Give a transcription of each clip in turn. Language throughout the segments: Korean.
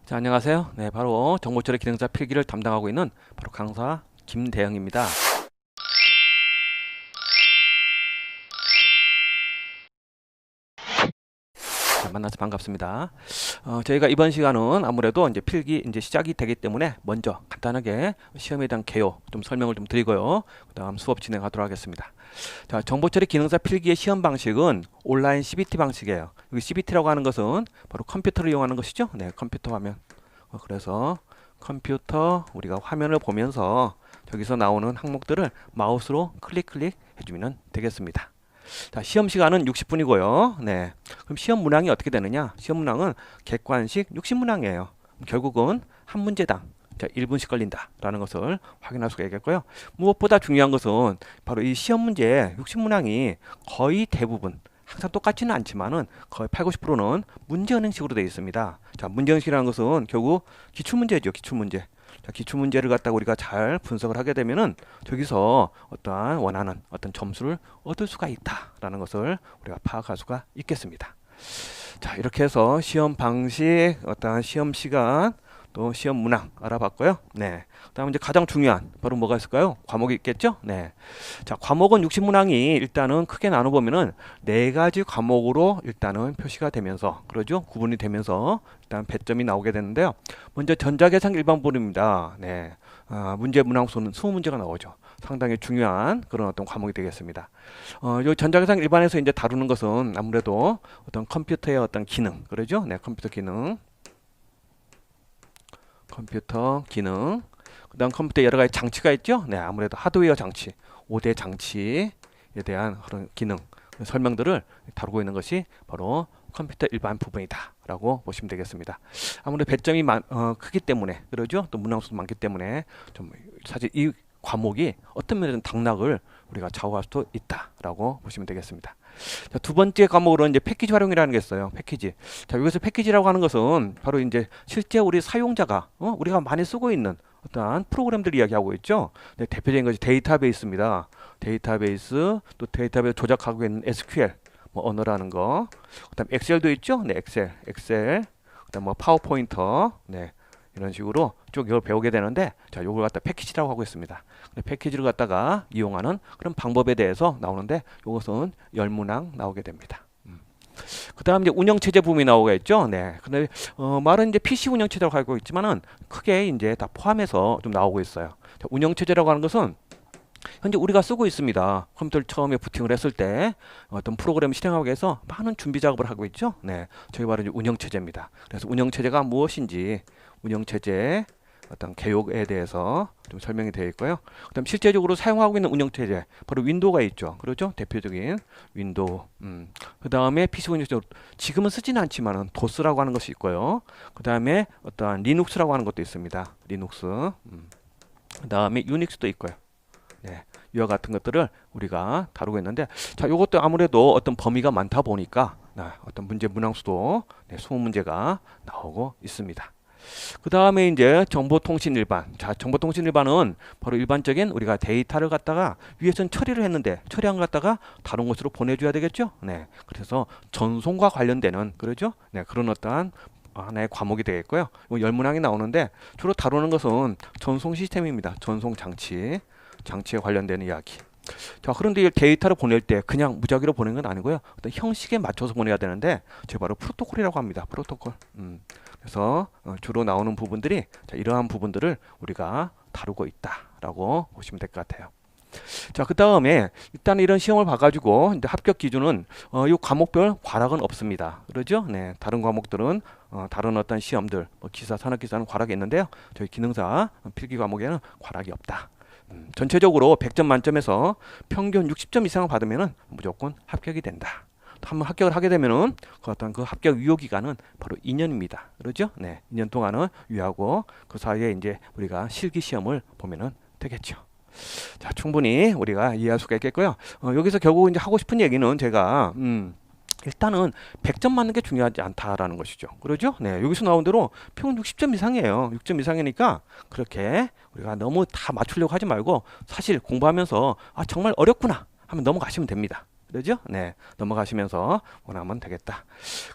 자, 안녕하세요. 네, 바로 정보처리 기능사 필기를 담당하고 있는 바로 강사 김대영입니다. 자, 만나서 반갑습니다. 저희가 이번 시간은 아무래도 이제 필기 이제 시작이 되기 때문에 먼저 간단하게 시험에 대한 개요 좀 설명을 좀 드리고요. 그다음 수업 진행하도록 하겠습니다. 자, 정보처리 기능사 필기의 시험 방식은 온라인 CBT 방식이에요. 여기 CBT라고 하는 것은 바로 컴퓨터를 이용하는 것이죠. 네, 컴퓨터 화면. 그래서 컴퓨터 우리가 화면을 보면서 저기서 나오는 항목들을 마우스로 클릭 해주면 되겠습니다. 자, 시험 시간은 60분이고요. 네. 그럼 시험 문항이 어떻게 되느냐? 시험 문항은 객관식 60문항이에요. 결국은 한 문제당 1분씩 걸린다라는 것을 확인할 수가 있겠고요. 무엇보다 중요한 것은 바로 이 시험 문제 60문항이 거의 대부분 항상 똑같지는 않지만은 거의 8, 90%는 문제 은행식으로 되어 있습니다. 자, 문제 은행식이라는 것은 결국 기출문제죠. 기출문제. 자, 기출문제를 갖다가 우리가 잘 분석을 하게 되면은 저기서 어떠한 원하는 어떤 점수를 얻을 수가 있다라는 것을 우리가 파악할 수가 있겠습니다. 자, 이렇게 해서 시험 방식, 어떠한 시험 시간, 또 시험 문항 알아봤고요. 네. 그다음 이제 가장 중요한 바로 뭐가 있을까요? 과목이 있겠죠? 네. 자, 과목은 60문항이 일단은 크게 나눠 보면은 네 가지 과목으로 일단은 표시가 되면서 그러죠? 구분이 되면서 일단 배점이 나오게 되는데요. 먼저 전자계산 일반부입니다. 네. 문제 문항수는 20문제가 나오죠. 상당히 중요한 그런 어떤 과목이 되겠습니다. 요 전자계산 일반에서 이제 다루는 것은 아무래도 어떤 컴퓨터의 어떤 기능, 그러죠? 네, 컴퓨터 기능. 그다음 컴퓨터에 여러 가지 장치가 있죠. 네, 아무래도 하드웨어 장치, 5대 장치에 대한 그런 기능 설명들을 다루고 있는 것이 바로 컴퓨터 일반 부분이다라고 보시면 되겠습니다. 아무래도 배점이 크기 때문에 그러죠. 또 문항수도 많기 때문에 좀 사실 이 과목이 어떤 면에서는 당락을 우리가 좌우할 수도 있다라고 보시면 되겠습니다. 자, 두 번째 과목으로 이제 패키지 활용이라는 게 있어요. 패키지. 자, 여기서 패키지라고 하는 것은 바로 이제 실제 우리 사용자가 우리가 많이 쓰고 있는 어떠한 프로그램들 이야기하고 있죠. 네, 대표적인 것이 데이터베이스입니다. 데이터베이스, 또 데이터베이스 조작하고 있는 SQL 뭐 언어라는 거. 그다음 엑셀도 있죠. 네, 엑셀. 그다음 뭐 파워포인터. 네. 이런 식으로 쭉 이걸 배우게 되는데, 자, 요걸 갖다 패키지라고 하고 있습니다. 패키지를 갖다가 이용하는 그런 방법에 대해서 나오는데, 요것은 열문항 나오게 됩니다. 그 다음 이제 운영체제 부분이 나오겠죠. 네. 근데, 말은 이제 PC 운영체제라고 알고 있지만은, 크게 이제 다 포함해서 좀 나오고 있어요. 자, 운영체제라고 하는 것은, 현재 우리가 쓰고 있습니다. 컴퓨터를 처음에 부팅을 했을 때 어떤 프로그램을 실행하기 위해서 많은 준비 작업을 하고 있죠. 네, 저희 바로 이제 운영체제입니다. 그래서 운영체제가 무엇인지 운영체제 어떤 개요에 대해서 좀 설명이 되어 있고요. 그다음 실제적으로 사용하고 있는 운영체제 바로 윈도우가 있죠. 그렇죠? 대표적인 윈도우. 그다음에 PC 운영체제 지금은 쓰지는 않지만은 도스라고 하는 것이 있고요. 그다음에 어떤 리눅스라고 하는 것도 있습니다. 리눅스. 그다음에 유닉스도 있고요. 네, 이와 같은 것들을 우리가 다루고 있는데, 자, 이것도 아무래도 어떤 범위가 많다 보니까 어떤 문제 문항수도 20문제가 나오고 있습니다. 그 다음에 이제 정보통신 일반. 자, 정보통신 일반은 바로 일반적인 우리가 데이터를 갖다가 위에서는 처리를 했는데 처리한 것 갖다가 다른 곳으로 보내줘야 되겠죠. 네, 그래서 전송과 관련되는 그러죠. 네, 그런 어떠한 하나의 과목이 되겠고요. 열문항이 나오는데 주로 다루는 것은 전송 시스템입니다. 전송 장치에 관련되는 이야기. 자, 그런데 이 데이터를 보낼 때 그냥 무작위로 보내는 건 아니고요. 어떤 형식에 맞춰서 보내야 되는데, 제 바로 프로토콜이라고 합니다. 프로토콜. 그래서 주로 나오는 부분들이 자, 이러한 부분들을 우리가 다루고 있다라고 보시면 될 것 같아요. 자, 그 다음에 일단 이런 시험을 봐가지고 이제 합격 기준은 이 과목별 과락은 없습니다. 그러죠? 네, 다른 과목들은 다른 어떤 시험들, 뭐 기사, 산업기사는 과락이 있는데요. 저희 기능사 필기 과목에는 과락이 없다. 전체적으로 100점 만점에서 평균 60점 이상을 받으면은 무조건 합격이 된다. 한번 합격을 하게 되면은 그 어떤 그 합격 유효 기간은 바로 2년입니다. 그렇죠? 네, 2년 동안은 유효하고 그 사이에 이제 우리가 실기 시험을 보면은 되겠죠. 자, 충분히 우리가 이해할 수가 있겠고요. 여기서 결국 이제 하고 싶은 얘기는 제가 일단은 100점 맞는 게 중요하지 않다라는 것이죠. 그러죠? 네, 여기서 나온 대로 평균 60점 이상이에요. 6점 이상이니까 그렇게 우리가 너무 다 맞추려고 하지 말고 사실 공부하면서 정말 어렵구나 하면 넘어가시면 됩니다. 그러죠? 네, 넘어가시면서 원하면 되겠다.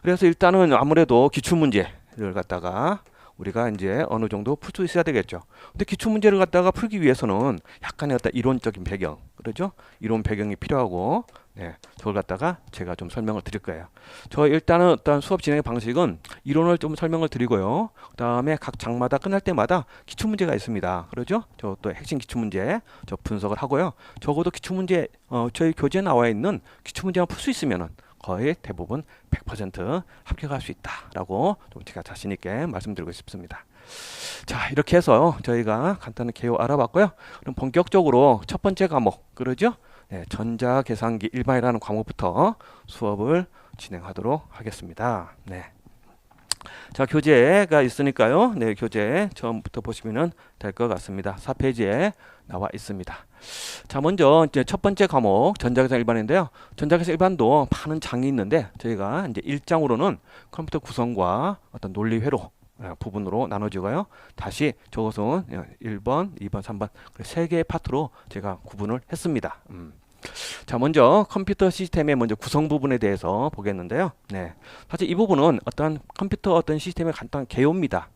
그래서 일단은 아무래도 기출문제를 갖다가 우리가 이제 어느 정도 풀 수 있어야 되겠죠. 근데 기출 문제를 갖다가 풀기 위해서는 약간의 어떤 이론적인 배경, 그렇죠? 이론 배경이 필요하고, 네, 저걸 갖다가 제가 좀 설명을 드릴 거예요. 저 일단은 어떤 수업 진행의 방식은 이론을 좀 설명을 드리고요. 그 다음에 각 장마다 끝날 때마다 기출 문제가 있습니다. 그렇죠? 저 또 핵심 기출 문제 저 분석을 하고요. 적어도 기출 문제, 저희 교재에 나와 있는 기출 문제만 풀 수 있으면은 거의 대부분 100% 합격할 수 있다라고 좀 제가 자신 있게 말씀드리고 싶습니다. 자, 이렇게 해서 저희가 간단한 개요 알아봤고요. 그럼 본격적으로 첫 번째 과목, 그러죠? 네, 전자계산기 일반이라는 과목부터 수업을 진행하도록 하겠습니다. 네. 자, 교재가 있으니까요. 네, 교재 처음부터 보시면 될 것 같습니다. 4페이지에 나와 있습니다. 자, 먼저 이제 첫 번째 과목 전자계산 일반인데요. 전자계산 일반도 많은 장이 있는데 저희가 이제 1장으로는 컴퓨터 구성과 어떤 논리 회로 부분으로 나눠지고요. 다시 저것은 1번, 2번, 3번 세 개의 파트로 제가 구분을 했습니다. 자, 먼저 컴퓨터 시스템의 먼저 구성 부분에 대해서 보겠는데요. 네, 사실 이 부분은 어떤 컴퓨터 어떤 시스템의 간단한 개요입니다.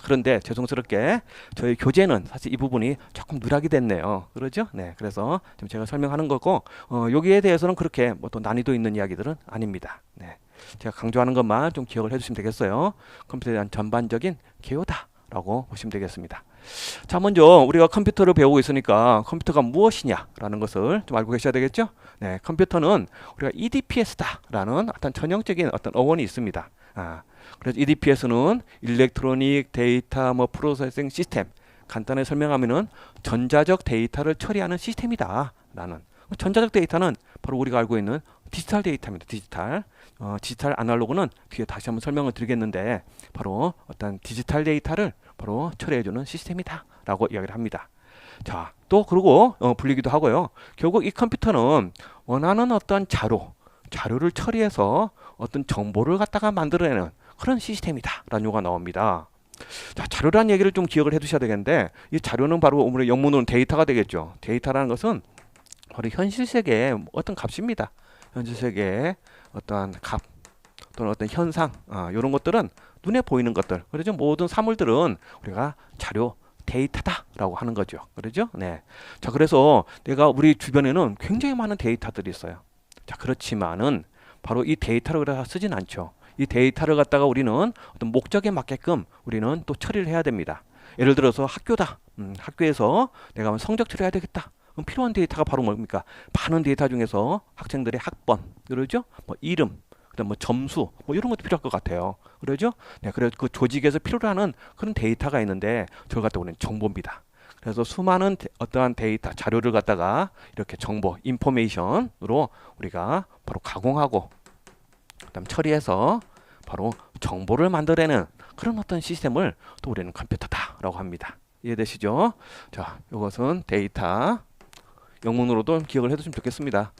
그런데 죄송스럽게 저희 교재는 사실 이 부분이 조금 누락이 됐네요. 그러죠? 네, 그래서 지금 제가 설명하는 거고, 여기에 대해서는 그렇게 뭐 또 난이도 있는 이야기들은 아닙니다. 네, 제가 강조하는 것만 좀 기억을 해주시면 되겠어요. 컴퓨터에 대한 전반적인 개요다라고 보시면 되겠습니다. 자, 먼저 우리가 컴퓨터를 배우고 있으니까 컴퓨터가 무엇이냐라는 것을 좀 알고 계셔야 되겠죠? 네, 컴퓨터는 우리가 EDPS다라는 어떤 전형적인 어떤 어원이 있습니다. 그래서 EDPS는 일렉트로닉 데이터 프로세싱 시스템, 간단히 설명하면은 전자적 데이터를 처리하는 시스템이다라는. 전자적 데이터는 바로 우리가 알고 있는 디지털 데이터입니다. 디지털 아날로그는 뒤에 다시 한번 설명을 드리겠는데 바로 어떤 디지털 데이터를 바로 처리해주는 시스템이다라고 이야기를 합니다. 자, 또 그러고 불리기도 하고요. 결국 이 컴퓨터는 원하는 어떤 자료를 처리해서 어떤 정보를 갖다가 만들어내는 그런 시스템이다라는 용어가 나옵니다. 자, 자료라는 얘기를 좀 기억을 해두셔야 되겠는데 이 자료는 바로 우리 영문으로는 데이터가 되겠죠. 데이터라는 것은 바로 현실 세계의 어떤 값입니다. 현실 세계의 어떤 값 또는 어떤 현상, 이런 것들은 눈에 보이는 것들, 그렇죠? 모든 사물들은 우리가 자료, 데이터다라고 하는 거죠. 그렇죠? 네. 자, 그래서 우리 주변에는 굉장히 많은 데이터들이 있어요. 자, 그렇지만은 바로 이 데이터를 갖다가 쓰진 않죠. 이 데이터를 갖다가 우리는 어떤 목적에 맞게끔 우리는 또 처리를 해야 됩니다. 예를 들어서 학교다. 학교에서 내가 성적 처리해야 되겠다. 그럼 필요한 데이터가 바로 뭡니까? 많은 데이터 중에서 학생들의 학번, 그러죠? 이름, 그다음 점수, 이런 것도 필요할 것 같아요. 그러죠? 네, 그래서 그 조직에서 필요로 하는 그런 데이터가 있는데 저걸 갖다 우리는 정보입니다. 그래서 수많은 어떠한 데이터, 자료를 갖다가 이렇게 정보, 인포메이션으로 우리가 바로 가공하고 그다음 처리해서 바로 정보를 만들어내는 그런 어떤 시스템을 또 우리는 컴퓨터다라고 합니다. 이해되시죠? 자, 이것은 데이터. 영문으로도 기억을 해두시면 좋겠습니다.